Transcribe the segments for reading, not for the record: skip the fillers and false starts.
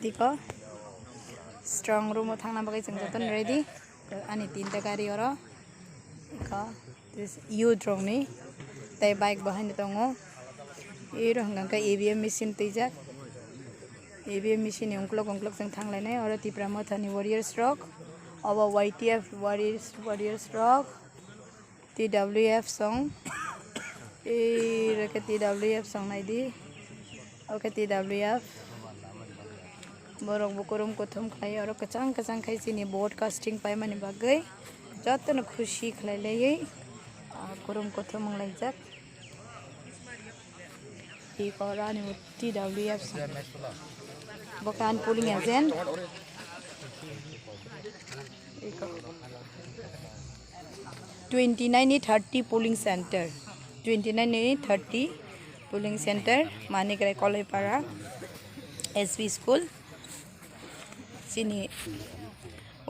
Diko strong room thangna bagai jeng joton ready ani tinta gari oro iko this u drone ni tai bike behind tongo iro hanggang ka EVM machine tijak EVM machine ongklok jeng thanglai oro tipramo thani warriors rock aba YTF warriors rock TWF song ke TWF song naidi oke TWF borok bukurum kothum khai oro kachang khai sini broadcasting pai mani bagai jotono khushi khlai lai kurum kothum Wnglaijak i korani TWF song bokan polling agent 29-30 polling center 29-30 polling center Manikrai Kalai para SV school sini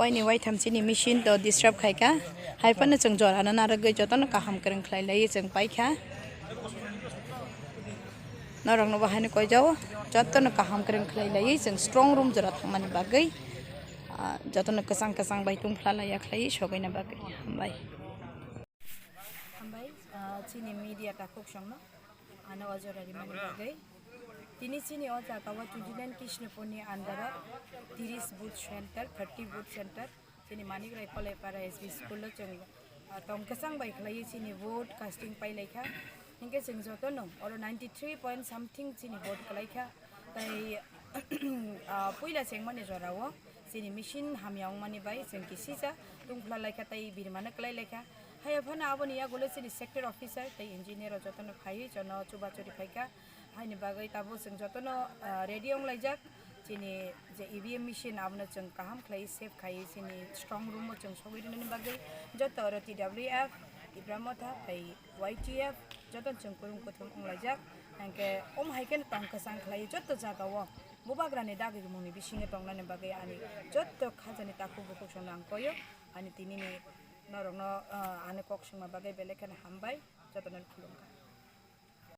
waini wai tham sini machine to disturb khaika haipana chung jorana naragai jotono kaham kereng khlai lai chung paikha narang no bahane koi jaw jotono kaham kereng khlai lai chung strong room jora thangmani bagai jotono kasang baitung phlala ya khlai sogaina bagai hambai sini media takuk sangno ana ojorari mani bagai tini sini oja kawa 29 Kishnapur ni andara 30 booth center 30 booth center sini Manikrai Kalai para SV school lo chung tong kasang bai khlai sini vote casting pai laikha hingke chung jotono oro 93 point something sini vote khlaikha tai puila sengmani jorawo sini machine hamyang mani bai chung kisisa tungphla laikha tai birmana klai laikha haya phana aboni ya gole sini sector officer tai engineer jotono khai jono chubachori phaika haini bagai tabo chung jotono Redi Wnglaijak sini je EVM machine abna chung kaham khlai safe khai sini strong room mo chung sogirini bagai joto oro TWF ibramotha tai YTF joton chung kurum kothum Wnglaijak hangke haiken tong kasang khlai joto jagawo bobagrani dagi mumi bisinge tongnani bagai ani joto khajani taku buku sonang koyo ani tinini norongno ane koksuma bagai belekan hambai jotonan khulungka